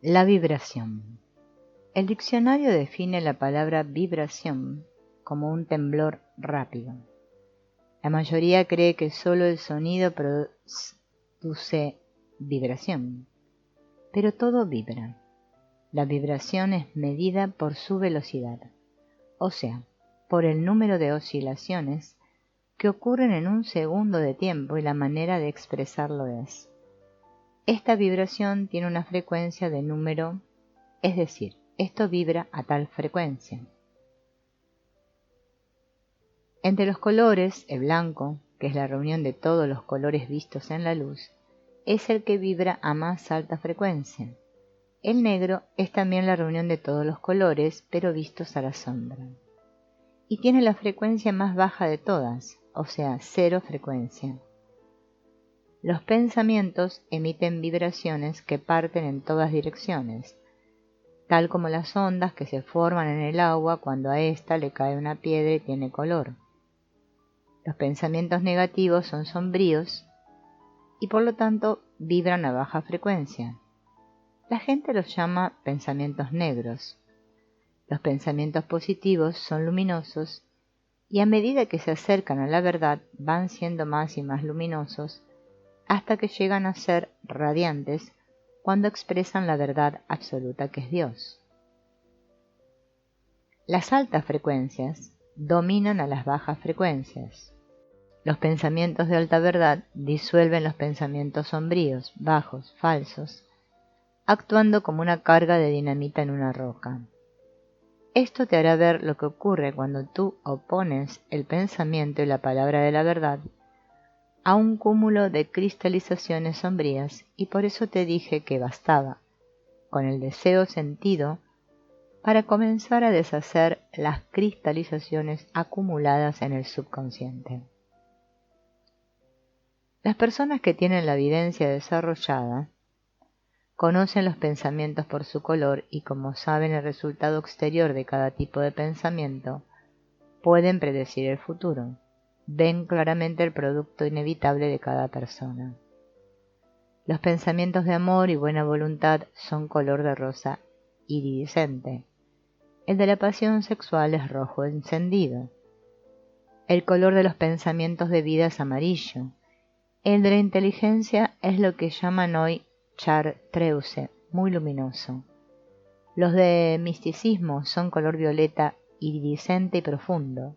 La vibración. El diccionario define la palabra vibración como un temblor rápido. La mayoría cree que solo el sonido produce vibración, pero todo vibra. La vibración es medida por su velocidad, o sea, por el número de oscilaciones que ocurren en un segundo de tiempo, y la manera de expresarlo es: esta vibración tiene una frecuencia de número, es decir, esto vibra a tal frecuencia. Entre los colores, el blanco, que es la reunión de todos los colores vistos en la luz, es el que vibra a más alta frecuencia. El negro es también la reunión de todos los colores, pero vistos a la sombra. Y tiene la frecuencia más baja de todas, o sea, cero frecuencia. Los pensamientos emiten vibraciones que parten en todas direcciones, tal como las ondas que se forman en el agua cuando a ésta le cae una piedra y tiene color. Los pensamientos negativos son sombríos y por lo tanto vibran a baja frecuencia. La gente los llama pensamientos negros. Los pensamientos positivos son luminosos y a medida que se acercan a la verdad van siendo más y más luminosos hasta que llegan a ser radiantes cuando expresan la verdad absoluta que es Dios. Las altas frecuencias dominan a las bajas frecuencias. Los pensamientos de alta verdad disuelven los pensamientos sombríos, bajos, falsos, actuando como una carga de dinamita en una roca. Esto te hará ver lo que ocurre cuando tú opones el pensamiento y la palabra de la verdad a un cúmulo de cristalizaciones sombrías, y por eso te dije que bastaba con el deseo sentido para comenzar a deshacer las cristalizaciones acumuladas en el subconsciente. Las personas que tienen la evidencia desarrollada conocen los pensamientos por su color y, como saben el resultado exterior de cada tipo de pensamiento, pueden predecir el futuro. Ven claramente el producto inevitable de cada persona. Los pensamientos de amor y buena voluntad son color de rosa iridiscente. El de la pasión sexual es rojo encendido. El color de los pensamientos de vida es amarillo. El de la inteligencia es lo que llaman hoy chartreuse, muy luminoso. Los de misticismo son color violeta iridiscente y profundo.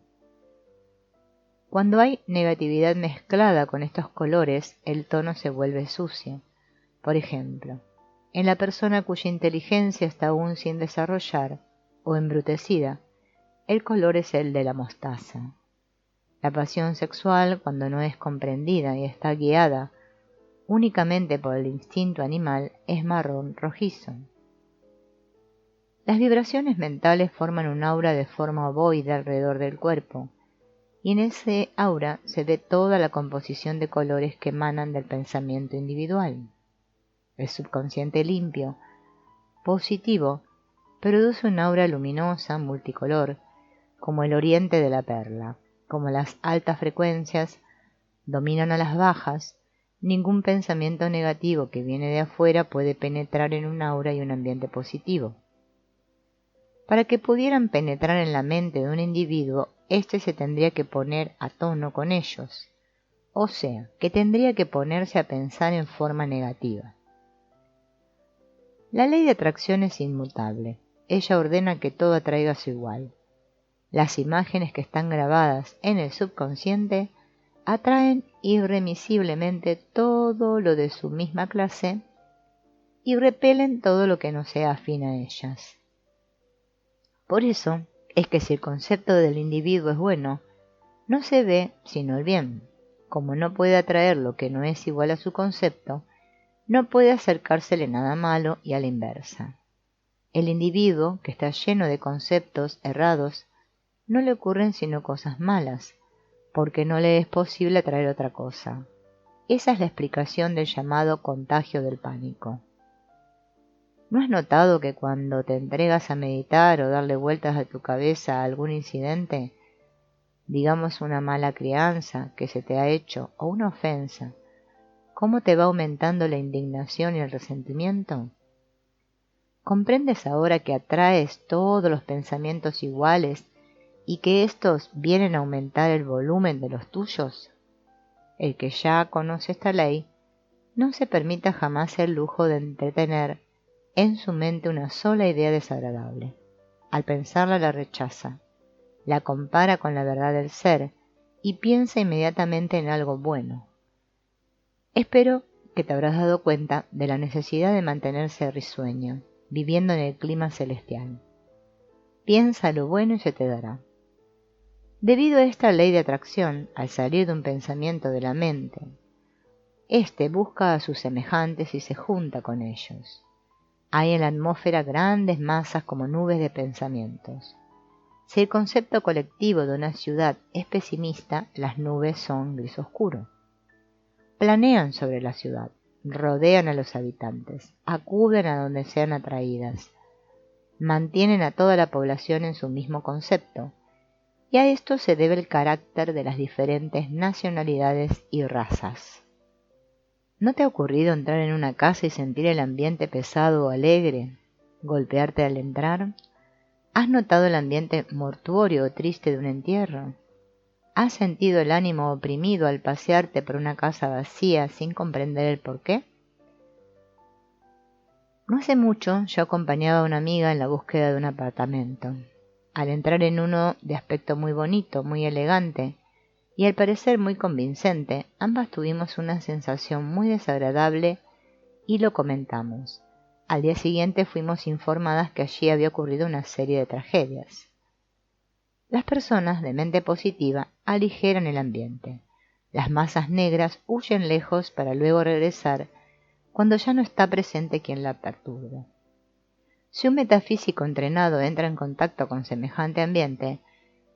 Cuando hay negatividad mezclada con estos colores, el tono se vuelve sucio. Por ejemplo, en la persona cuya inteligencia está aún sin desarrollar o embrutecida, el color es el de la mostaza. La pasión sexual, cuando no es comprendida y está guiada únicamente por el instinto animal, es marrón rojizo. Las vibraciones mentales forman un aura de forma ovoide alrededor del cuerpo, y en ese aura se ve toda la composición de colores que emanan del pensamiento individual. El subconsciente limpio, positivo, produce un aura luminosa, multicolor, como el oriente de la perla. Como las altas frecuencias dominan a las bajas, ningún pensamiento negativo que viene de afuera puede penetrar en un aura y un ambiente positivo. Para que pudieran penetrar en la mente de un individuo, éste se tendría que poner a tono con ellos, o sea, que tendría que ponerse a pensar en forma negativa. La ley de atracción es inmutable. Ella ordena que todo atraiga a su igual. Las imágenes que están grabadas en el subconsciente atraen irremisiblemente todo lo de su misma clase y repelen todo lo que no sea afín a ellas. Por eso es que si el concepto del individuo es bueno, no se ve sino el bien. Como no puede atraer lo que no es igual a su concepto, no puede acercársele nada malo, y a la inversa. El individuo, que está lleno de conceptos errados, no le ocurren sino cosas malas, porque no le es posible atraer otra cosa. Esa es la explicación del llamado contagio del pánico. ¿No has notado que cuando te entregas a meditar o darle vueltas a tu cabeza a algún incidente, digamos una mala crianza que se te ha hecho o una ofensa, cómo te va aumentando la indignación y el resentimiento? ¿Comprendes ahora que atraes todos los pensamientos iguales y que estos vienen a aumentar el volumen de los tuyos? El que ya conoce esta ley no se permita jamás el lujo de entretener en su mente una sola idea desagradable. Al pensarla la rechaza, la compara con la verdad del ser y piensa inmediatamente en algo bueno. Espero que te habrás dado cuenta de la necesidad de mantenerse risueño, viviendo en el clima celestial. Piensa lo bueno y se te dará. Debido a esta ley de atracción, al salir de un pensamiento de la mente, éste busca a sus semejantes y se junta con ellos. Hay en la atmósfera grandes masas como nubes de pensamientos. Si el concepto colectivo de una ciudad es pesimista, las nubes son gris oscuro. Planean sobre la ciudad, rodean a los habitantes, acuden a donde sean atraídas, mantienen a toda la población en su mismo concepto, y a esto se debe el carácter de las diferentes nacionalidades y razas. ¿No te ha ocurrido entrar en una casa y sentir el ambiente pesado o alegre, golpearte al entrar? ¿Has notado el ambiente mortuorio o triste de un entierro? ¿Has sentido el ánimo oprimido al pasearte por una casa vacía sin comprender el porqué? No hace mucho yo acompañaba a una amiga en la búsqueda de un apartamento. Al entrar en uno de aspecto muy bonito, muy elegante y al parecer muy convincente, ambas tuvimos una sensación muy desagradable y lo comentamos. Al día siguiente fuimos informadas que allí había ocurrido una serie de tragedias. Las personas de mente positiva aligeran el ambiente. Las masas negras huyen lejos para luego regresar cuando ya no está presente quien la perturbe. Si un metafísico entrenado entra en contacto con semejante ambiente,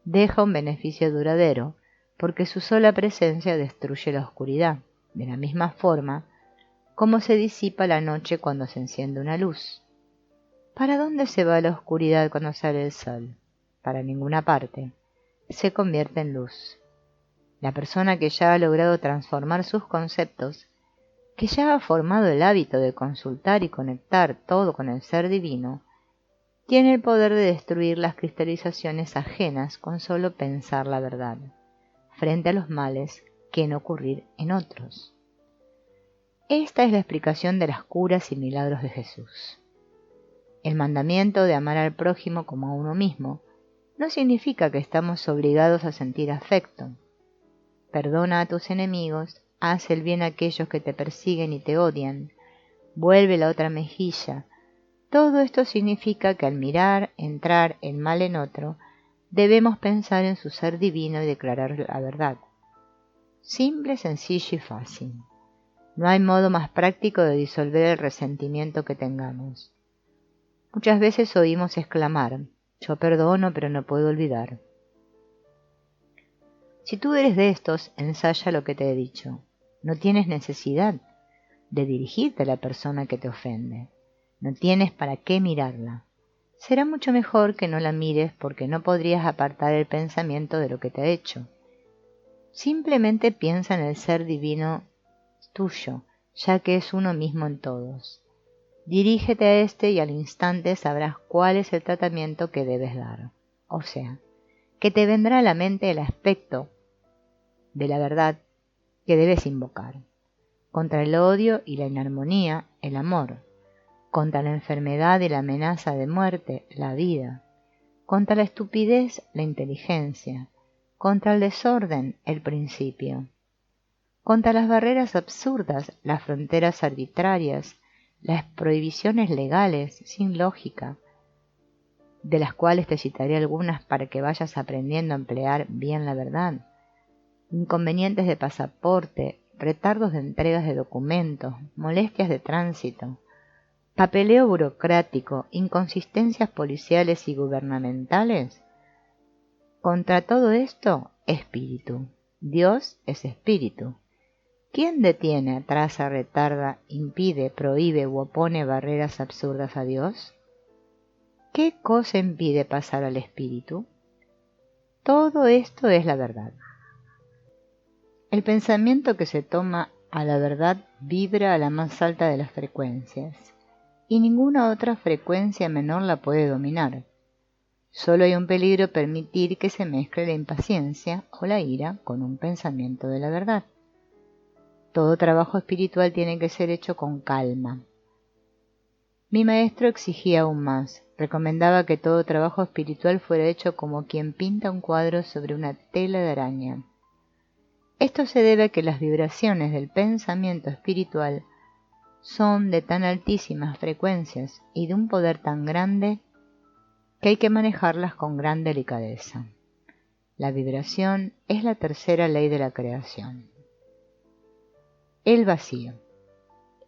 deja un beneficio duradero, porque su sola presencia destruye la oscuridad, de la misma forma como se disipa la noche cuando se enciende una luz. ¿Para dónde se va la oscuridad cuando sale el sol? Para ninguna parte. Se convierte en luz. La persona que ya ha logrado transformar sus conceptos, que ya ha formado el hábito de consultar y conectar todo con el ser divino, tiene el poder de destruir las cristalizaciones ajenas con solo pensar la verdad, frente a los males que en ocurrir en otros. Esta es la explicación de las curas y milagros de Jesús. El mandamiento de amar al prójimo como a uno mismo no significa que estamos obligados a sentir afecto. Perdona a tus enemigos, haz el bien a aquellos que te persiguen y te odian, vuelve la otra mejilla. Todo esto significa que al mirar entrar el mal en otro, debemos pensar en su ser divino y declarar la verdad. Simple, sencillo y fácil. No hay modo más práctico de disolver el resentimiento que tengamos. Muchas veces oímos exclamar: yo perdono, pero no puedo olvidar. Si tú eres de estos, ensaya lo que te he dicho. No tienes necesidad de dirigirte a la persona que te ofende. No tienes para qué mirarla. Será mucho mejor que no la mires porque no podrías apartar el pensamiento de lo que te ha hecho. Simplemente piensa en el ser divino tuyo, ya que es uno mismo en todos. Dirígete a este y al instante sabrás cuál es el tratamiento que debes dar. O sea, que te vendrá a la mente el aspecto de la verdad que debes invocar. Contra el odio y la inarmonía, el amor. Contra la enfermedad y la amenaza de muerte, la vida. Contra la estupidez, la inteligencia. Contra el desorden, el principio. Contra las barreras absurdas, las fronteras arbitrarias, las prohibiciones legales sin lógica, de las cuales te citaré algunas para que vayas aprendiendo a emplear bien la verdad. Inconvenientes de pasaporte, retardos de entregas de documentos, molestias de tránsito, papeleo burocrático, inconsistencias policiales y gubernamentales. Contra todo esto, espíritu. Dios es espíritu. ¿Quién detiene, atrasa, retarda, impide, prohíbe u opone barreras absurdas a Dios? ¿Qué cosa impide pasar al espíritu? Todo esto es la verdad. El pensamiento que se toma a la verdad vibra a la más alta de las frecuencias y ninguna otra frecuencia menor la puede dominar. Solo hay un peligro permitir que se mezcle la impaciencia o la ira con un pensamiento de la verdad. Todo trabajo espiritual tiene que ser hecho con calma. Mi maestro exigía aún más. Recomendaba que todo trabajo espiritual fuera hecho como quien pinta un cuadro sobre una tela de araña. Esto se debe a que las vibraciones del pensamiento espiritual son de tan altísimas frecuencias y de un poder tan grande que hay que manejarlas con gran delicadeza. La vibración es la tercera ley de la creación. El vacío.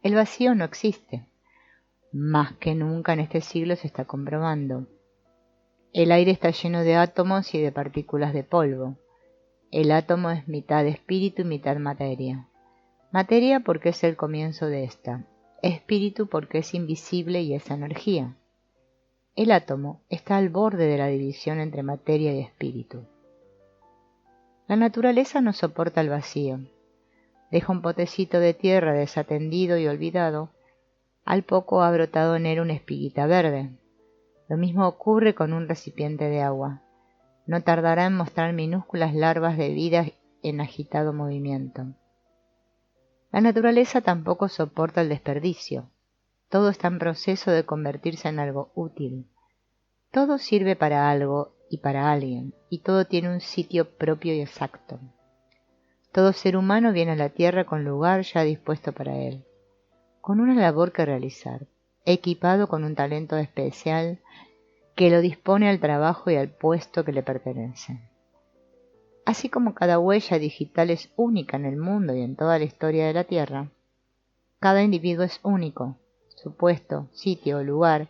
El vacío no existe. Más que nunca en este siglo se está comprobando. El aire está lleno de átomos y de partículas de polvo. El átomo es mitad espíritu y mitad materia. Materia porque es el comienzo de esta. Espíritu porque es invisible y es energía. El átomo está al borde de la división entre materia y espíritu. La naturaleza no soporta el vacío. Deja un potecito de tierra desatendido y olvidado. Al poco ha brotado en él una espiguita verde. Lo mismo ocurre con un recipiente de agua. No tardará en mostrar minúsculas larvas de vida en agitado movimiento. La naturaleza tampoco soporta el desperdicio. Todo está en proceso de convertirse en algo útil. Todo sirve para algo y para alguien, y todo tiene un sitio propio y exacto. Todo ser humano viene a la tierra con lugar ya dispuesto para él, con una labor que realizar, equipado con un talento especial que lo dispone al trabajo y al puesto que le pertenece. Así como cada huella digital es única en el mundo y en toda la historia de la Tierra, cada individuo es único, su puesto, sitio o lugar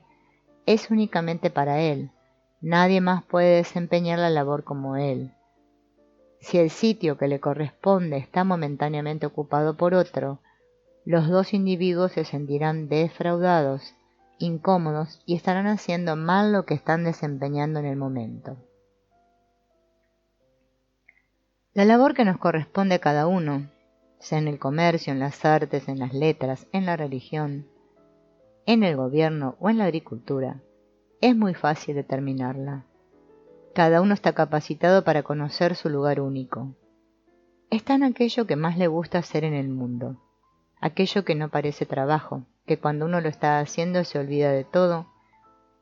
es únicamente para él, nadie más puede desempeñar la labor como él. Si el sitio que le corresponde está momentáneamente ocupado por otro, los dos individuos se sentirán defraudados, incómodos y estarán haciendo mal lo que están desempeñando en el momento. La labor que nos corresponde a cada uno, sea en el comercio, en las artes, en las letras, en la religión, en el gobierno o en la agricultura, es muy fácil determinarla. Cada uno está capacitado para conocer su lugar único. Está en aquello que más le gusta hacer en el mundo, aquello que no parece trabajo, que cuando uno lo está haciendo se olvida de todo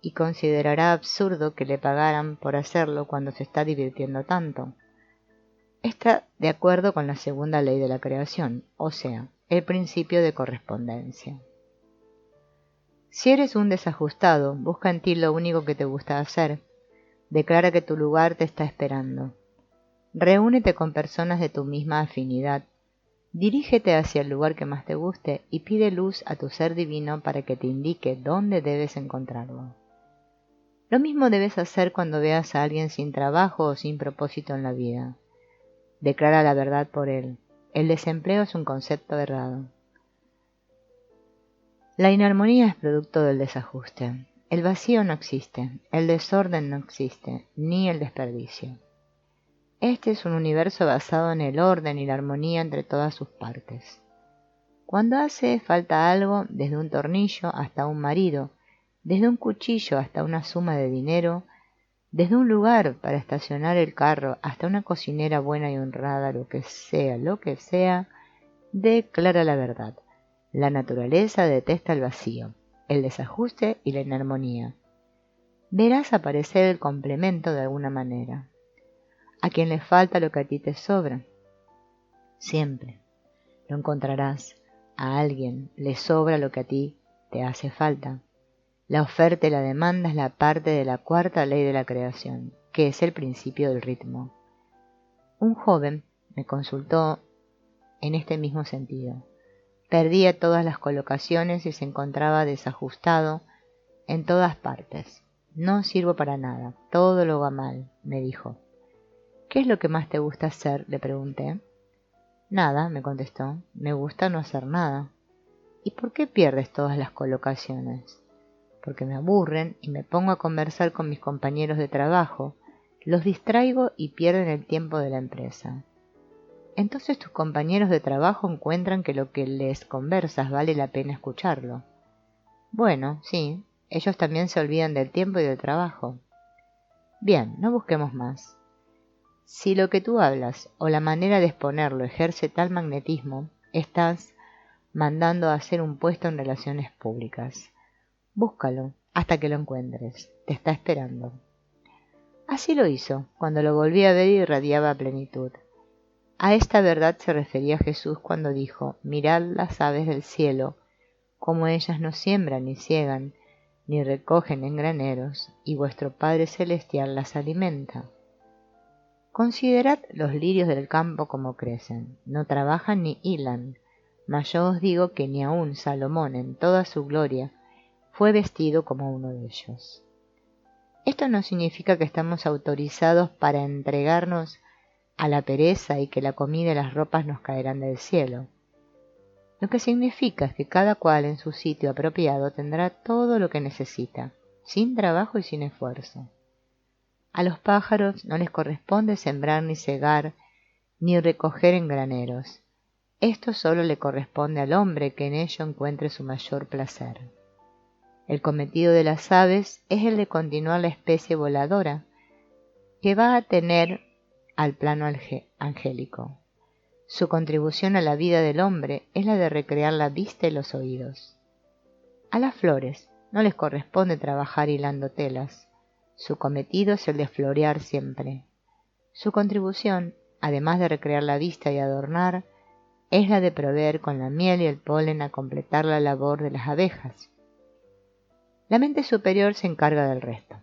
y considerará absurdo que le pagaran por hacerlo cuando se está divirtiendo tanto. Está de acuerdo con la segunda ley de la creación, o sea, el principio de correspondencia. Si eres un desajustado, busca en ti lo único que te gusta hacer. Declara que tu lugar te está esperando. Reúnete con personas de tu misma afinidad. Dirígete hacia el lugar que más te guste y pide luz a tu ser divino para que te indique dónde debes encontrarlo. Lo mismo debes hacer cuando veas a alguien sin trabajo o sin propósito en la vida. Declara la verdad por él. El desempleo es un concepto errado. La inarmonía es producto del desajuste. El vacío no existe, el desorden no existe, ni el desperdicio. Este es un universo basado en el orden y la armonía entre todas sus partes. Cuando hace falta algo, desde un tornillo hasta un marido, desde un cuchillo hasta una suma de dinero, desde un lugar para estacionar el carro hasta una cocinera buena y honrada, lo que sea, declara la verdad. La naturaleza detesta el vacío, el desajuste y la inarmonía. Verás aparecer el complemento de alguna manera. A quien le falta lo que a ti te sobra. Siempre lo encontrarás. A alguien le sobra lo que a ti te hace falta. La oferta y la demanda es la parte de la cuarta ley de la creación, que es el principio del ritmo. Un joven me consultó en este mismo sentido. Perdía todas las colocaciones y se encontraba desajustado en todas partes. No sirvo para nada, todo lo va mal, me dijo. ¿Qué es lo que más te gusta hacer?, le pregunté. Nada, me contestó, me gusta no hacer nada. ¿Y por qué pierdes todas las colocaciones? Porque me aburren y me pongo a conversar con mis compañeros de trabajo, los distraigo y pierden el tiempo de la empresa. Entonces tus compañeros de trabajo encuentran que lo que les conversas vale la pena escucharlo. Bueno, sí, ellos también se olvidan del tiempo y del trabajo. Bien, no busquemos más. Si lo que tú hablas o la manera de exponerlo ejerce tal magnetismo, estás mandando a hacer un puesto en relaciones públicas. Búscalo hasta que lo encuentres. Te está esperando. Así lo hizo. Cuando lo volví a ver irradiaba plenitud. A esta verdad se refería Jesús cuando dijo: mirad las aves del cielo, como ellas no siembran ni ciegan, ni recogen en graneros, y vuestro Padre Celestial las alimenta. Considerad los lirios del campo como crecen, no trabajan ni hilan, mas yo os digo que ni aun Salomón en toda su gloria fue vestido como uno de ellos. Esto no significa que estamos autorizados para entregarnos a la pereza y que la comida y las ropas nos caerán del cielo. Lo que significa es que cada cual en su sitio apropiado tendrá todo lo que necesita, sin trabajo y sin esfuerzo. A los pájaros no les corresponde sembrar ni cegar, ni recoger en graneros. Esto solo le corresponde al hombre que en ello encuentre su mayor placer. El cometido de las aves es el de continuar la especie voladora, que va a tener al plano angélico. Su contribución a la vida del hombre es la de recrear la vista y los oídos. A las flores no les corresponde trabajar hilando telas. Su cometido es el de florear siempre. Su contribución, además de recrear la vista y adornar, es la de proveer con la miel y el polen a completar la labor de las abejas. La mente superior se encarga del resto.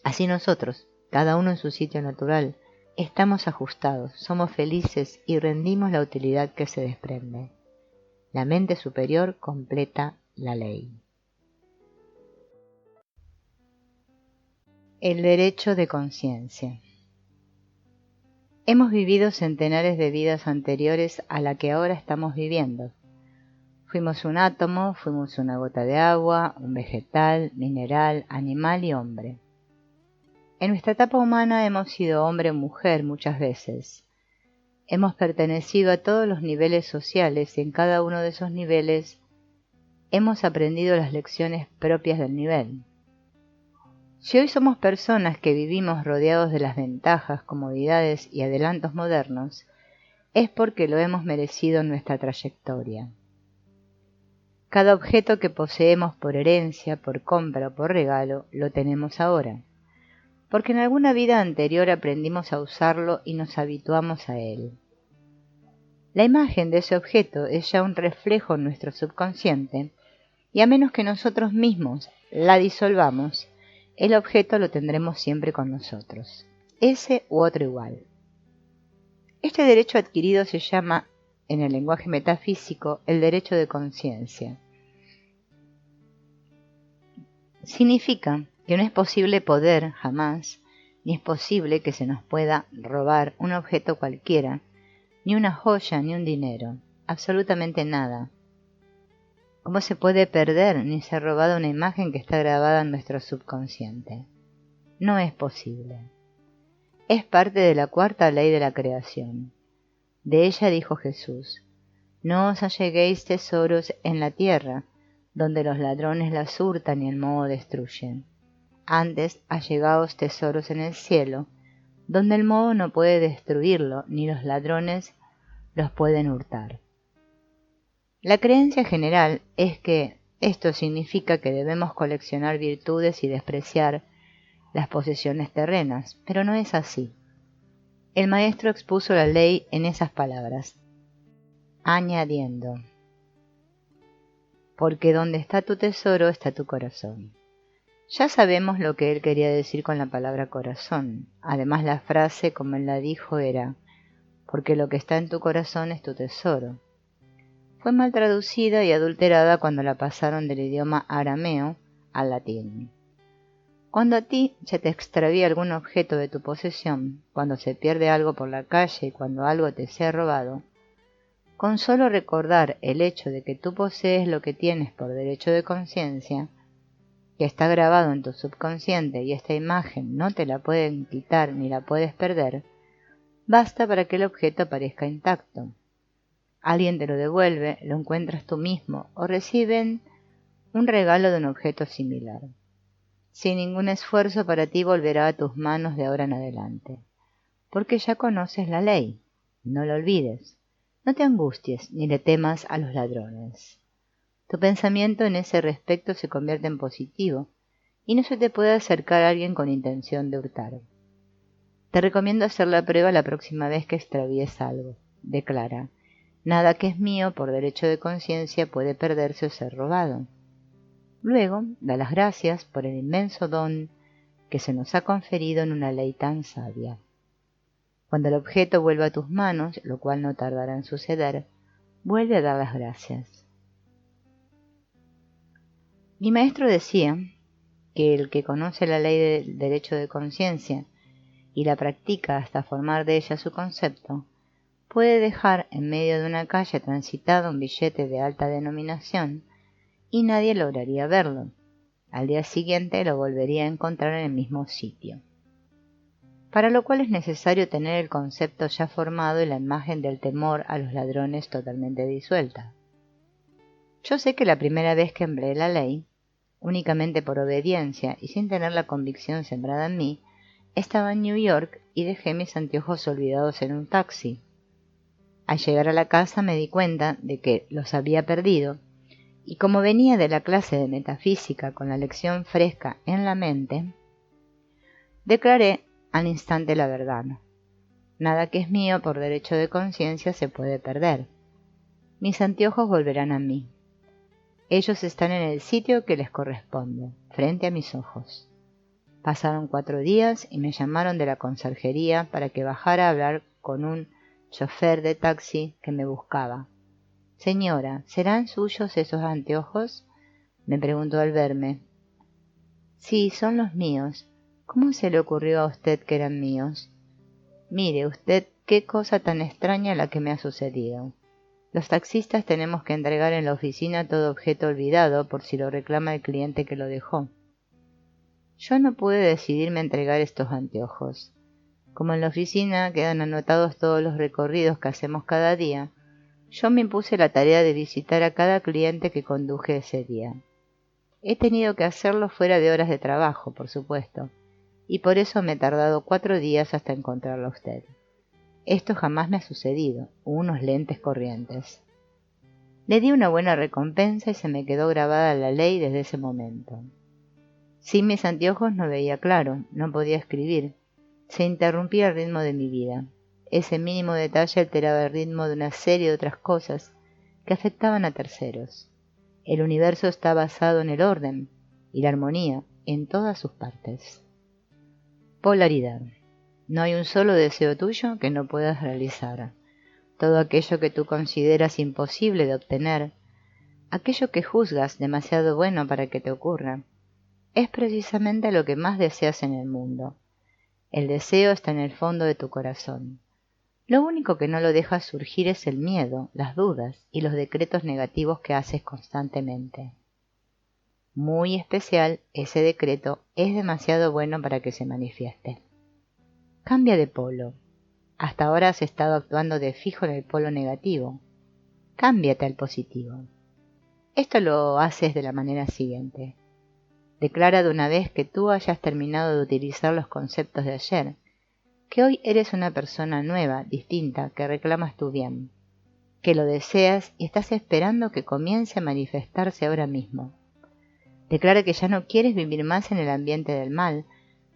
Así nosotros, cada uno en su sitio natural, estamos ajustados, somos felices y rendimos la utilidad que se desprende. La mente superior completa la ley. El derecho de conciencia. Hemos vivido centenares de vidas anteriores a la que ahora estamos viviendo. Fuimos un átomo, fuimos una gota de agua, un vegetal, mineral, animal y hombre. En nuestra etapa humana hemos sido hombre o mujer muchas veces. Hemos pertenecido a todos los niveles sociales y en cada uno de esos niveles hemos aprendido las lecciones propias del nivel. Si hoy somos personas que vivimos rodeados de las ventajas, comodidades y adelantos modernos, es porque lo hemos merecido en nuestra trayectoria. Cada objeto que poseemos por herencia, por compra o por regalo, lo tenemos ahora, porque en alguna vida anterior aprendimos a usarlo y nos habituamos a él. La imagen de ese objeto es ya un reflejo en nuestro subconsciente, y a menos que nosotros mismos la disolvamos, el objeto lo tendremos siempre con nosotros, ese u otro igual. Este derecho adquirido se llama, en el lenguaje metafísico, el derecho de conciencia. Significa que no es posible poder jamás, ni es posible que se nos pueda robar un objeto cualquiera, ni una joya, ni un dinero, absolutamente nada. ¿Cómo se puede perder ni ser robada una imagen que está grabada en nuestro subconsciente? No es posible. Es parte de la cuarta ley de la creación. De ella dijo Jesús: no os alleguéis tesoros en la tierra, donde los ladrones las hurtan y el moho destruyen. Antes allegaos tesoros en el cielo, donde el moho no puede destruirlo, ni los ladrones los pueden hurtar. La creencia general es que esto significa que debemos coleccionar virtudes y despreciar las posesiones terrenas, pero no es así. El maestro expuso la ley en esas palabras, añadiendo: porque donde está tu tesoro está tu corazón. Ya sabemos lo que él quería decir con la palabra corazón. Además, la frase, como él la dijo, era: porque lo que está en tu corazón es tu tesoro. Fue mal traducida y adulterada cuando la pasaron del idioma arameo al latín. Cuando a ti se te extravía algún objeto de tu posesión, cuando se pierde algo por la calle y cuando algo te sea robado, con solo recordar el hecho de que tú posees lo que tienes por derecho de conciencia, que está grabado en tu subconsciente y esta imagen no te la pueden quitar ni la puedes perder, basta para que el objeto aparezca intacto. Alguien te lo devuelve, lo encuentras tú mismo o reciben un regalo de un objeto similar. Sin ningún esfuerzo para ti volverá a tus manos de ahora en adelante, porque ya conoces la ley. No lo olvides. No te angusties ni le temas a los ladrones. Tu pensamiento en ese respecto se convierte en positivo y no se te puede acercar a alguien con intención de hurtar. Te recomiendo hacer la prueba la próxima vez que extravíes algo. Declara: nada que es mío por derecho de conciencia puede perderse o ser robado. Luego, da las gracias por el inmenso don que se nos ha conferido en una ley tan sabia. Cuando el objeto vuelva a tus manos, lo cual no tardará en suceder, vuelve a dar las gracias. Mi maestro decía que el que conoce la ley del derecho de conciencia y la practica hasta formar de ella su concepto, puede dejar en medio de una calle transitada un billete de alta denominación y nadie lograría verlo. Al día siguiente lo volvería a encontrar en el mismo sitio. Para lo cual es necesario tener el concepto ya formado y la imagen del temor a los ladrones totalmente disuelta. Yo sé que la primera vez que empleé la ley, únicamente por obediencia y sin tener la convicción sembrada en mí, estaba en New York y dejé mis anteojos olvidados en un taxi. Al llegar a la casa me di cuenta de que los había perdido, y como venía de la clase de metafísica con la lección fresca en la mente, declaré al instante la verdad. Nada que es mío por derecho de conciencia se puede perder. Mis anteojos volverán a mí. Ellos están en el sitio que les corresponde, frente a mis ojos. Pasaron 4 días y me llamaron de la conserjería para que bajara a hablar con un chofer de taxi que me buscaba. «Señora, ¿serán suyos esos anteojos?», me preguntó al verme. «Sí, son los míos. ¿Cómo se le ocurrió a usted que eran míos?». «Mire usted qué cosa tan extraña la que me ha sucedido. Los taxistas tenemos que entregar en la oficina todo objeto olvidado por si lo reclama el cliente que lo dejó. Yo no pude decidirme a entregar estos anteojos. Como en la oficina quedan anotados todos los recorridos que hacemos cada día, yo me impuse la tarea de visitar a cada cliente que conduje ese día. He tenido que hacerlo fuera de horas de trabajo, por supuesto, y por eso me he tardado 4 días hasta encontrarlo a usted. Esto jamás me ha sucedido, unos lentes corrientes». Le di una buena recompensa y se me quedó grabada la ley desde ese momento. Sin mis anteojos no veía claro, no podía escribir. Se interrumpía el ritmo de mi vida. Ese mínimo detalle alteraba el ritmo de una serie de otras cosas que afectaban a terceros. El universo está basado en el orden y la armonía en todas sus partes. Polaridad. No hay un solo deseo tuyo que no puedas realizar. Todo aquello que tú consideras imposible de obtener, aquello que juzgas demasiado bueno para que te ocurra, es precisamente lo que más deseas en el mundo. El deseo está en el fondo de tu corazón. Lo único que no lo deja surgir es el miedo, las dudas y los decretos negativos que haces constantemente. Muy especial, ese decreto es demasiado bueno para que se manifieste. Cambia de polo. Hasta ahora has estado actuando de fijo en el polo negativo. Cámbiate al positivo. Esto lo haces de la manera siguiente. Declara de una vez que tú hayas terminado de utilizar los conceptos de ayer, que hoy eres una persona nueva, distinta, que reclamas tu bien, que lo deseas y estás esperando que comience a manifestarse ahora mismo. Declara que ya no quieres vivir más en el ambiente del mal,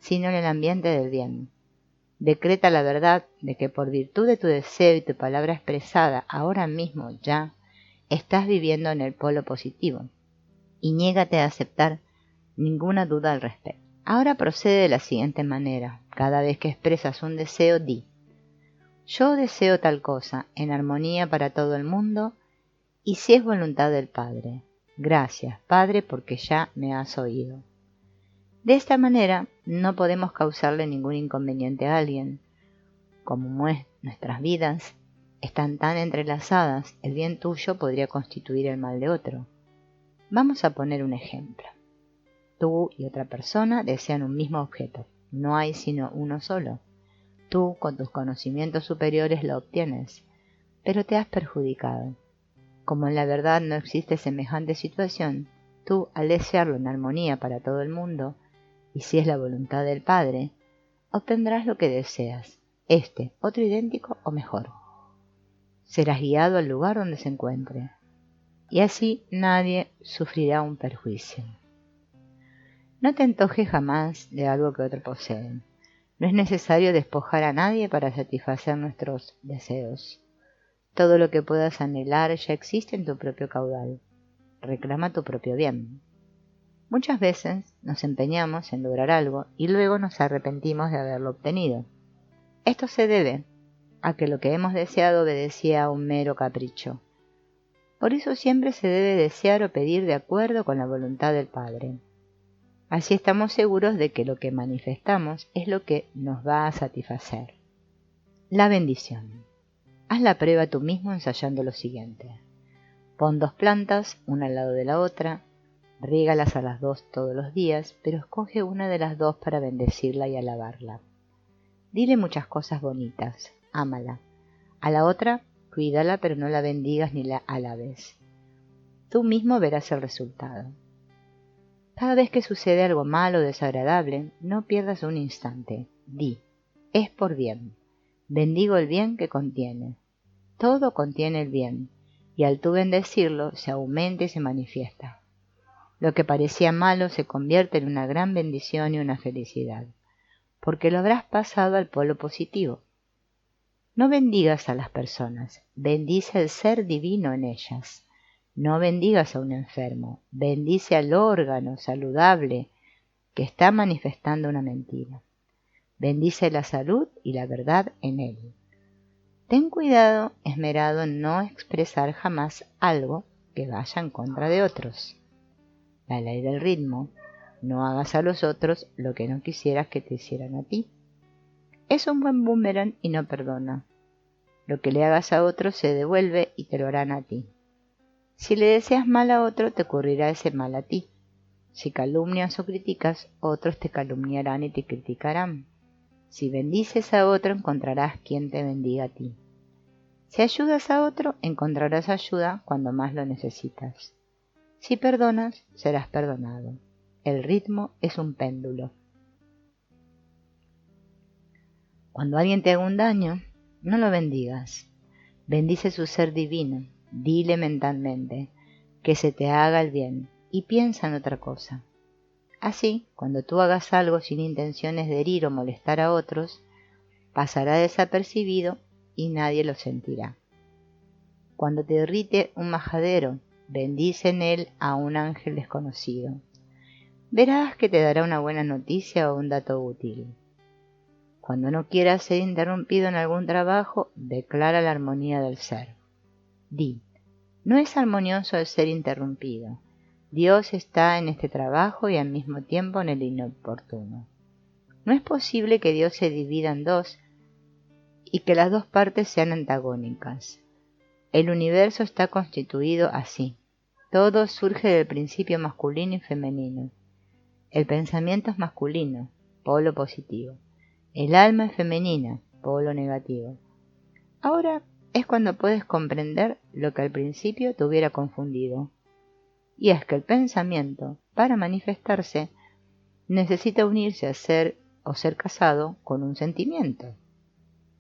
sino en el ambiente del bien. Decreta la verdad de que por virtud de tu deseo y tu palabra expresada ahora mismo ya, estás viviendo en el polo positivo, y niégate a aceptar ninguna duda al respecto. Ahora procede de la siguiente manera. Cada vez que expresas un deseo, di: yo deseo tal cosa, en armonía para todo el mundo, y si es voluntad del Padre. Gracias, Padre, porque ya me has oído. De esta manera no podemos causarle ningún inconveniente a alguien. Como nuestras vidas están tan entrelazadas, el bien tuyo podría constituir el mal de otro. Vamos a poner un ejemplo. Tú y otra persona desean un mismo objeto. No hay sino uno solo. Tú, con tus conocimientos superiores, lo obtienes, pero te has perjudicado. Como en la verdad no existe semejante situación, tú, al desearlo en armonía para todo el mundo, y si es la voluntad del Padre, obtendrás lo que deseas, otro idéntico o mejor. Serás guiado al lugar donde se encuentre, y así nadie sufrirá un perjuicio. No te antojes jamás de algo que otro posee. No es necesario despojar a nadie para satisfacer nuestros deseos. Todo lo que puedas anhelar ya existe en tu propio caudal. Reclama tu propio bien. Muchas veces nos empeñamos en lograr algo y luego nos arrepentimos de haberlo obtenido. Esto se debe a que lo que hemos deseado obedecía a un mero capricho. Por eso siempre se debe desear o pedir de acuerdo con la voluntad del Padre. Así estamos seguros de que lo que manifestamos es lo que nos va a satisfacer. La bendición. Haz la prueba tú mismo ensayando lo siguiente. Pon 2 plantas, una al lado de la otra, riégalas a las 2 todos los días, pero escoge una de las 2 para bendecirla y alabarla. Dile muchas cosas bonitas, ámala. A la otra, cuídala, pero no la bendigas ni la alabes. Tú mismo verás el resultado. Cada vez que sucede algo malo o desagradable, no pierdas un instante. Di, es por bien. Bendigo el bien que contiene. Todo contiene el bien, y al tú bendecirlo, se aumenta y se manifiesta. Lo que parecía malo se convierte en una gran bendición y una felicidad, porque lo habrás pasado al polo positivo. No bendigas a las personas, bendice el ser divino en ellas. No bendigas a un enfermo, bendice al órgano saludable que está manifestando una mentira. Bendice la salud y la verdad en él. Ten cuidado, esmerado, en no expresar jamás algo que vaya en contra de otros. La ley del ritmo, no hagas a los otros lo que no quisieras que te hicieran a ti. Es un buen boomerang y no perdona. Lo que le hagas a otro se devuelve y te lo harán a ti. Si le deseas mal a otro, te ocurrirá ese mal a ti. Si calumnias o criticas, otros te calumniarán y te criticarán. Si bendices a otro, encontrarás quien te bendiga a ti. Si ayudas a otro, encontrarás ayuda cuando más lo necesitas. Si perdonas, serás perdonado. El ritmo es un péndulo. Cuando alguien te haga un daño, no lo bendigas. Bendice su ser divino. Dile mentalmente que se te haga el bien y piensa en otra cosa. Así, cuando tú hagas algo sin intenciones de herir o molestar a otros, pasará desapercibido y nadie lo sentirá. Cuando te irrite un majadero, bendice en él a un ángel desconocido. Verás que te dará una buena noticia o un dato útil. Cuando no quieras ser interrumpido en algún trabajo, declara la armonía del ser. Di, no es armonioso el ser interrumpido. Dios está en este trabajo y al mismo tiempo en el inoportuno. No es posible que Dios se divida en 2 y que las 2 partes sean antagónicas. El universo está constituido así. Todo surge del principio masculino y femenino. El pensamiento es masculino, polo positivo. El alma es femenina, polo negativo. Ahora es cuando puedes comprender lo que al principio te hubiera confundido. Y es que el pensamiento, para manifestarse, necesita unirse a ser o ser casado con un sentimiento.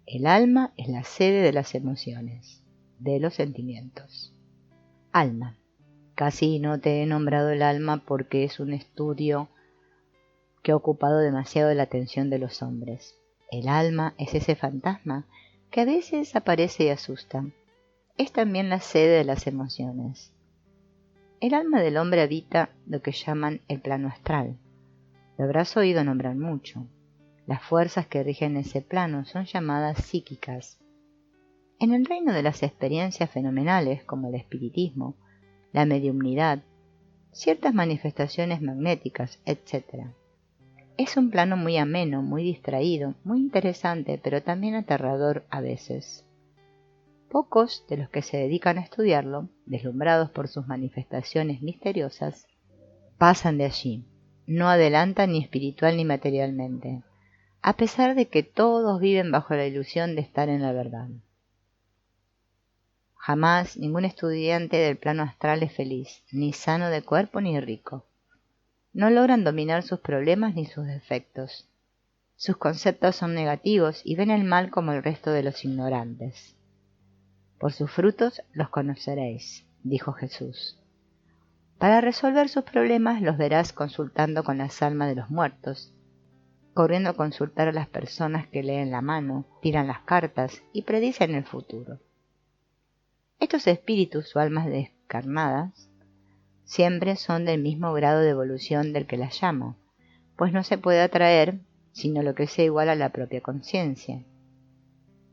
El alma es la sede de las emociones, de los sentimientos. Alma. Casi no te he nombrado el alma porque es un estudio que ha ocupado demasiado la atención de los hombres. El alma es ese fantasma que a veces aparece y asusta. Es también la sede de las emociones. El alma del hombre habita lo que llaman el plano astral. Lo habrás oído nombrar mucho. Las fuerzas que rigen ese plano son llamadas psíquicas. En el reino de las experiencias fenomenales como el espiritismo, la mediumnidad, ciertas manifestaciones magnéticas, etc. Es un plano muy ameno, muy distraído, muy interesante, pero también aterrador a veces. Pocos de los que se dedican a estudiarlo, deslumbrados por sus manifestaciones misteriosas, pasan de allí. No adelantan ni espiritual ni materialmente, a pesar de que todos viven bajo la ilusión de estar en la verdad. Jamás ningún estudiante del plano astral es feliz, ni sano de cuerpo ni rico. No logran dominar sus problemas ni sus defectos. Sus conceptos son negativos y ven el mal como el resto de los ignorantes. Por sus frutos los conoceréis, dijo Jesús. Para resolver sus problemas los verás consultando con las almas de los muertos, corriendo a consultar a las personas que leen la mano, tiran las cartas y predicen el futuro. Estos espíritus o almas descarnadas siempre son del mismo grado de evolución del que las llama, pues no se puede atraer sino lo que sea igual a la propia conciencia.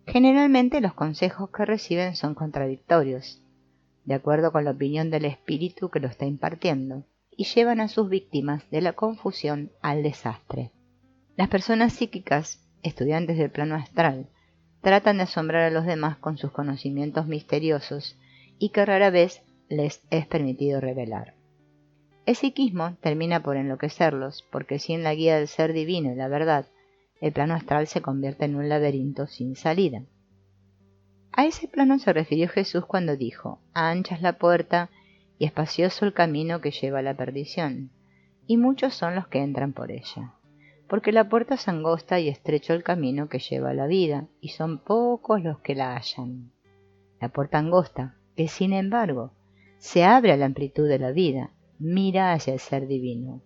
Generalmente los consejos que reciben son contradictorios, de acuerdo con la opinión del espíritu que lo está impartiendo, y llevan a sus víctimas de la confusión al desastre. Las personas psíquicas, estudiantes del plano astral, tratan de asombrar a los demás con sus conocimientos misteriosos y que rara vez les es permitido revelar. El psiquismo termina por enloquecerlos, porque sin la guía del ser divino y la verdad, el plano astral se convierte en un laberinto sin salida. A ese plano se refirió Jesús cuando dijo: ancha es la puerta y espacioso el camino que lleva a la perdición, y muchos son los que entran por ella. Porque la puerta es angosta y estrecho el camino que lleva a la vida, y son pocos los que la hallan. La puerta angosta, que sin embargo se abre a la amplitud de la vida, mira hacia el ser divino,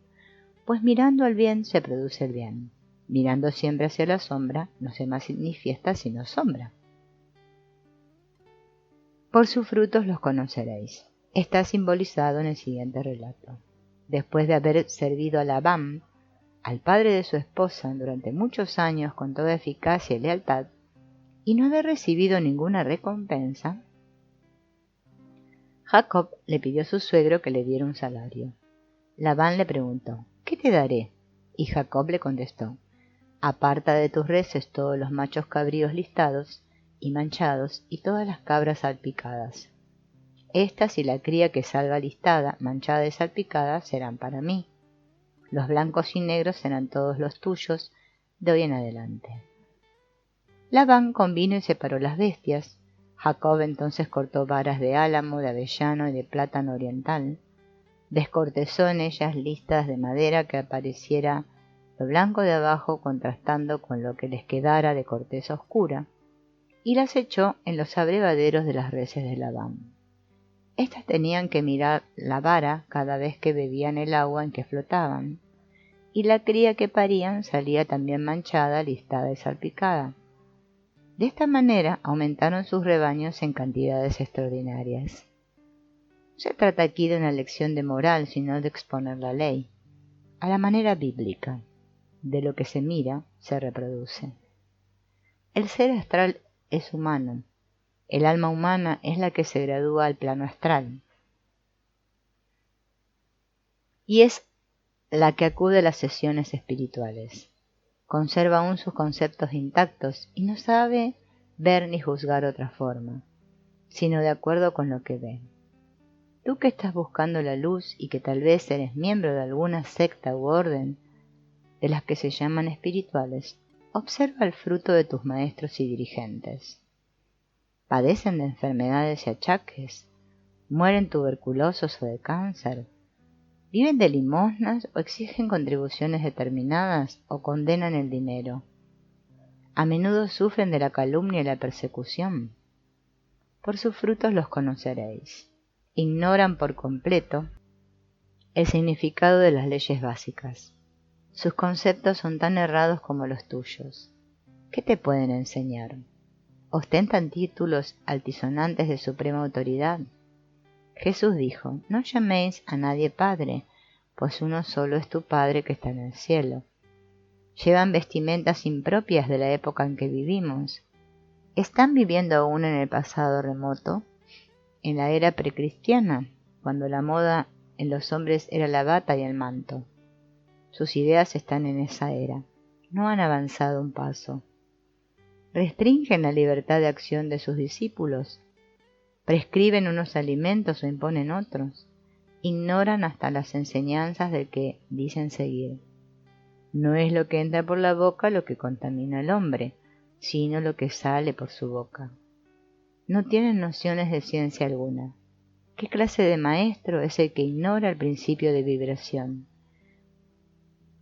pues mirando al bien se produce el bien. Mirando siempre hacia la sombra no se manifiesta sino sombra. Por sus frutos los conoceréis. Está simbolizado en el siguiente relato. Después de haber servido a Labán, al padre de su esposa, durante muchos años con toda eficacia y lealtad, y no haber recibido ninguna recompensa, Jacob le pidió a su suegro que le diera un salario. Labán le preguntó: ¿qué te daré? Y Jacob le contestó: aparta de tus reses todos los machos cabríos listados y manchados y todas las cabras salpicadas. Estas y la cría que salga listada, manchada y salpicada serán para mí. Los blancos y negros serán todos los tuyos de hoy en adelante. Labán convino y separó las bestias. Jacob entonces cortó varas de álamo, de avellano y de plátano oriental. Descortezó en ellas listas de madera que apareciera lo blanco de abajo contrastando con lo que les quedara de corteza oscura, y las echó en los abrevaderos de las reses de Labán. Estas tenían que mirar la vara cada vez que bebían el agua en que flotaban, y la cría que parían salía también manchada, listada y salpicada. De esta manera aumentaron sus rebaños en cantidades extraordinarias. No se trata aquí de una lección de moral, sino de exponer la ley, a la manera bíblica. De lo que se mira, se reproduce. El ser astral es humano. El alma humana es la que se gradúa al plano astral. Y es la que acude a las sesiones espirituales. Conserva aún sus conceptos intactos y no sabe ver ni juzgar otra forma, sino de acuerdo con lo que ve. Tú que estás buscando la luz y que tal vez eres miembro de alguna secta u orden, de las que se llaman espirituales, observa el fruto de tus maestros y dirigentes. Padecen de enfermedades y achaques, mueren tuberculosos o de cáncer, viven de limosnas o exigen contribuciones determinadas o condenan el dinero. A menudo sufren de la calumnia y la persecución. Por sus frutos los conoceréis. Ignoran por completo el significado de las leyes básicas. Sus conceptos son tan errados como los tuyos. ¿Qué te pueden enseñar? ¿Ostentan títulos altisonantes de suprema autoridad? Jesús dijo: no llaméis a nadie Padre, pues uno solo es tu Padre que está en el cielo. Llevan vestimentas impropias de la época en que vivimos. ¿Están viviendo aún en el pasado remoto? En la era precristiana, cuando la moda en los hombres era la bata y el manto. Sus ideas están en esa era. No han avanzado un paso. ¿Restringen la libertad de acción de sus discípulos? ¿Prescriben unos alimentos o imponen otros? Ignoran hasta las enseñanzas del que dicen seguir. No es lo que entra por la boca lo que contamina al hombre, sino lo que sale por su boca. no tienen nociones de ciencia alguna. ¿Qué clase de maestro es el que ignora el principio de vibración?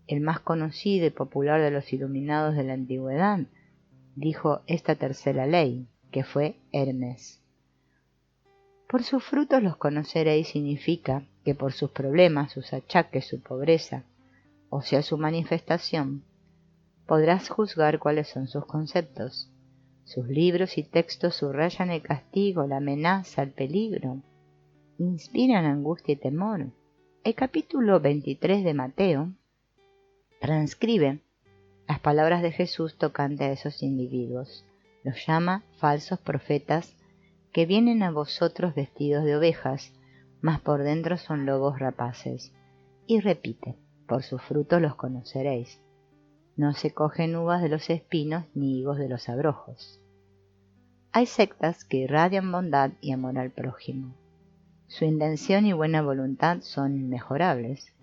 El más conocido y popular de los iluminados de la antigüedad dijo esta tercera ley, que fue Hermes. Por sus frutos los conoceréis significa que por sus problemas, sus achaques, su pobreza, o sea su manifestación, podrás juzgar cuáles son sus conceptos. Sus libros y textos subrayan el castigo, la amenaza, el peligro. Inspiran angustia y temor. El capítulo 23 de Mateo transcribe las palabras de Jesús tocante a esos individuos. Los llama falsos profetas que vienen a vosotros vestidos de ovejas, mas por dentro son lobos rapaces. Y repite, por sus frutos los conoceréis. No se cogen uvas de los espinos ni higos de los abrojos. Hay sectas que irradian bondad y amor al prójimo. Su intención y buena voluntad son inmejorables,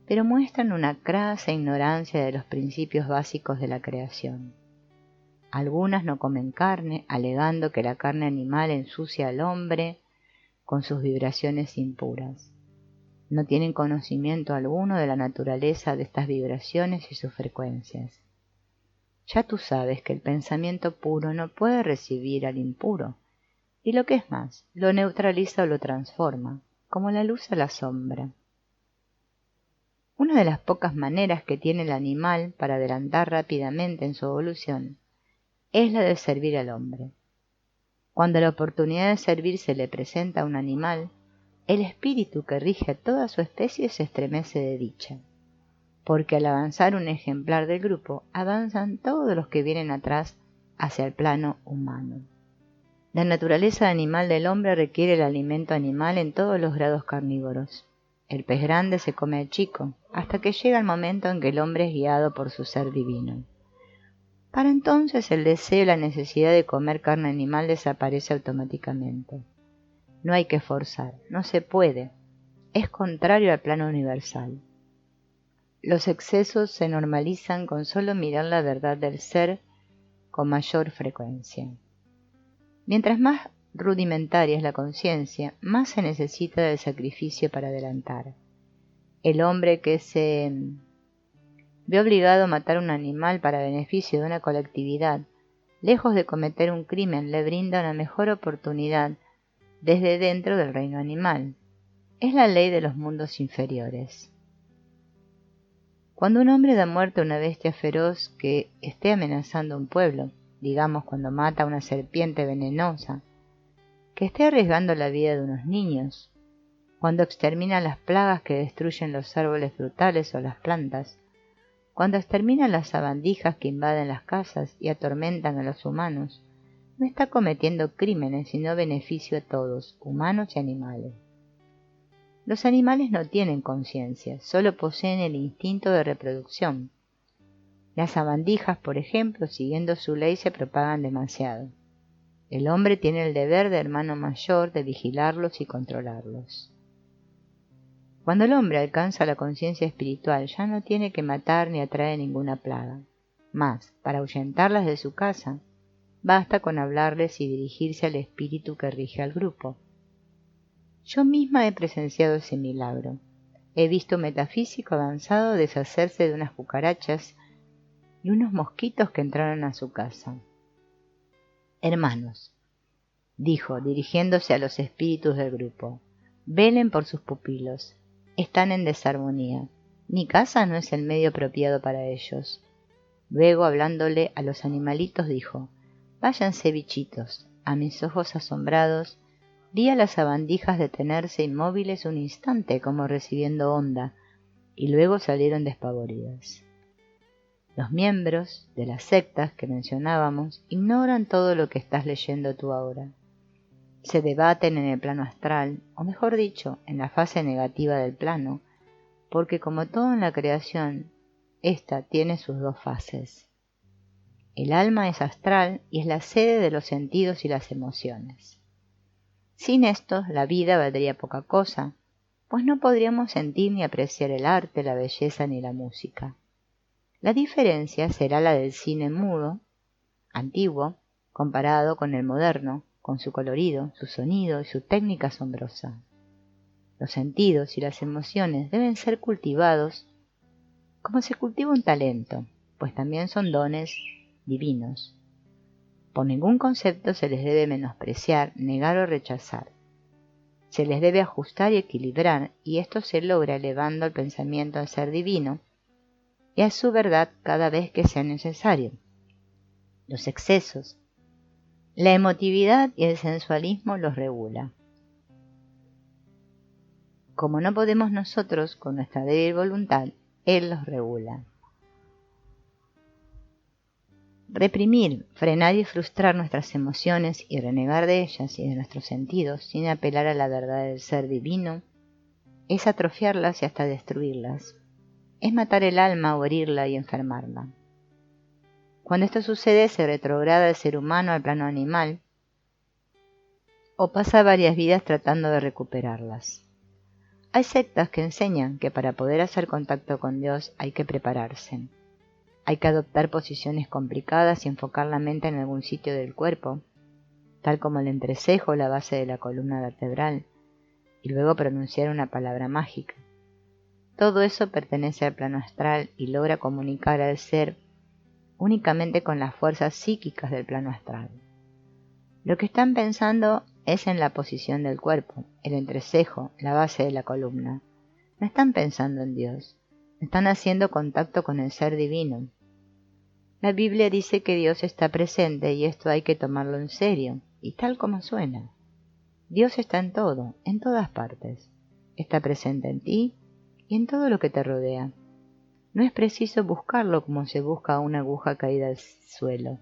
pero muestran una crasa ignorancia de los principios básicos de la creación. Algunas no comen carne, alegando que la carne animal ensucia al hombre con sus vibraciones impuras. No tienen conocimiento alguno de la naturaleza de estas vibraciones y sus frecuencias. Ya tú sabes que el pensamiento puro no puede recibir al impuro, y lo que es más, lo neutraliza o lo transforma, como la luz a la sombra. Una de las pocas maneras que tiene el animal para adelantar rápidamente en su evolución es la de servir al hombre. Cuando la oportunidad de servir se le presenta a un animal, el espíritu que rige a toda su especie se estremece de dicha, porque al avanzar un ejemplar del grupo, avanzan todos los que vienen atrás hacia el plano humano. La naturaleza animal del hombre requiere el alimento animal en todos los grados carnívoros. El pez grande se come al chico, hasta que llega el momento en que el hombre es guiado por su ser divino. Para entonces el deseo y la necesidad de comer carne animal desaparece automáticamente. No hay que forzar, no se puede, es contrario al plano universal. Los excesos se normalizan con solo mirar la verdad del ser con mayor frecuencia. Mientras más rudimentaria es la conciencia, más se necesita del sacrificio para adelantar. El hombre que se ve obligado a matar un animal para beneficio de una colectividad, lejos de cometer un crimen, le brinda una mejor oportunidad desde dentro del reino animal. Es la ley de los mundos inferiores. Cuando un hombre da muerte a una bestia feroz que esté amenazando a un pueblo, digamos cuando mata a una serpiente venenosa, que esté arriesgando la vida de unos niños, cuando extermina las plagas que destruyen los árboles frutales o las plantas, cuando extermina las sabandijas que invaden las casas y atormentan a los humanos, no está cometiendo crímenes sino beneficio a todos, humanos y animales. Los animales no tienen conciencia, solo poseen el instinto de reproducción. Las sabandijas, por ejemplo, siguiendo su ley, se propagan demasiado. El hombre tiene el deber de hermano mayor de vigilarlos y controlarlos. Cuando el hombre alcanza la conciencia espiritual, ya no tiene que matar ni atraer ninguna plaga. Mas, para ahuyentarlas de su casa, basta con hablarles y dirigirse al espíritu que rige al grupo. Yo misma he presenciado ese milagro. He visto un metafísico avanzado deshacerse de unas cucarachas y unos mosquitos que entraron a su casa. Hermanos, dijo, dirigiéndose a los espíritus del grupo, velen por sus pupilos. Están en desarmonía. Mi casa no es el medio apropiado para ellos. Luego, hablándole a los animalitos, dijo, váyanse bichitos. A mis ojos asombrados, vi a las sabandijas detenerse inmóviles un instante como recibiendo onda, y luego salieron despavoridas. Los miembros de las sectas que mencionábamos ignoran todo lo que estás leyendo tú ahora. Se debaten en el plano astral, o mejor dicho, en la fase negativa del plano, porque como todo en la creación, ésta tiene sus dos fases. El alma es astral y es la sede de los sentidos y las emociones. Sin estos, la vida valdría poca cosa, pues no podríamos sentir ni apreciar el arte, la belleza ni la música. La diferencia será la del cine mudo, antiguo, comparado con el moderno, con su colorido, su sonido y su técnica asombrosa. Los sentidos y las emociones deben ser cultivados como se cultiva un talento, pues también son dones divinos. Por ningún concepto se les debe menospreciar, negar o rechazar. Se les debe ajustar y equilibrar, y esto se logra elevando el pensamiento al ser divino y a su verdad cada vez que sea necesario. Los excesos, la emotividad y el sensualismo los regula. Como no podemos nosotros con nuestra débil voluntad, Él los regula. Reprimir, frenar y frustrar nuestras emociones y renegar de ellas y de nuestros sentidos sin apelar a la verdad del ser divino es atrofiarlas y hasta destruirlas. Es matar el alma o herirla y enfermarla. Cuando esto sucede, se retrograda el ser humano al plano animal o pasa varias vidas tratando de recuperarlas. Hay sectas que enseñan que para poder hacer contacto con Dios hay que prepararse. Hay que adoptar posiciones complicadas y enfocar la mente en algún sitio del cuerpo, tal como el entrecejo o la base de la columna vertebral, y luego pronunciar una palabra mágica. Todo eso pertenece al plano astral y logra comunicar al ser únicamente con las fuerzas psíquicas del plano astral. Lo que están pensando es en la posición del cuerpo, el entrecejo, la base de la columna. No están pensando en Dios, están haciendo contacto con el ser divino. La Biblia dice que Dios está presente y esto hay que tomarlo en serio, y tal como suena. Dios está en todo, en todas partes. Está presente en ti y en todo lo que te rodea. No es preciso buscarlo como se busca una aguja caída al suelo.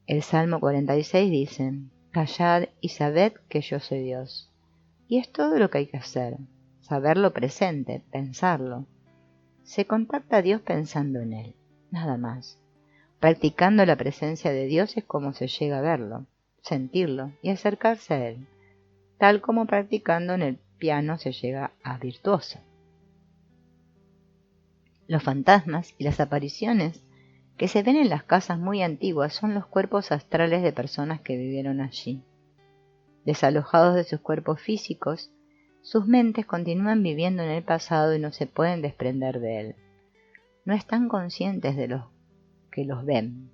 El Salmo 46 dice: Callad y sabed que yo soy Dios. Y es todo lo que hay que hacer, saberlo presente, pensarlo. Se contacta a Dios pensando en Él, nada más. Practicando la presencia de Dios es como se llega a verlo, sentirlo y acercarse a Él, tal como practicando en el piano se llega a virtuoso. Los fantasmas y las apariciones que se ven en las casas muy antiguas son los cuerpos astrales de personas que vivieron allí. Desalojados de sus cuerpos físicos, sus mentes continúan viviendo en el pasado y no se pueden desprender de él. No están conscientes de los que los ven.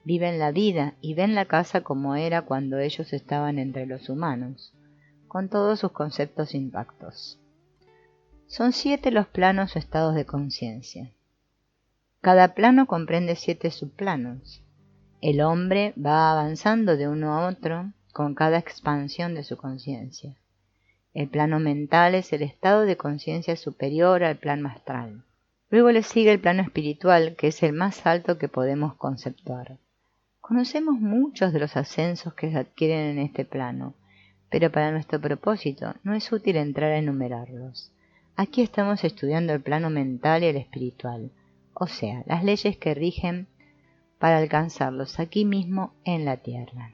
Viven la vida y ven la casa como era cuando ellos estaban entre los humanos, con todos sus conceptos intactos. Son 7 los planos o estados de conciencia. Cada plano comprende 7 subplanos. El hombre va avanzando de uno a otro con cada expansión de su conciencia. El plano mental es el estado de conciencia superior al plano astral. Luego le sigue el plano espiritual, que es el más alto que podemos conceptuar. Conocemos muchos de los ascensos que se adquieren en este plano, pero para nuestro propósito no es útil entrar a enumerarlos. Aquí estamos estudiando el plano mental y el espiritual, o sea, las leyes que rigen para alcanzarlos aquí mismo en la tierra.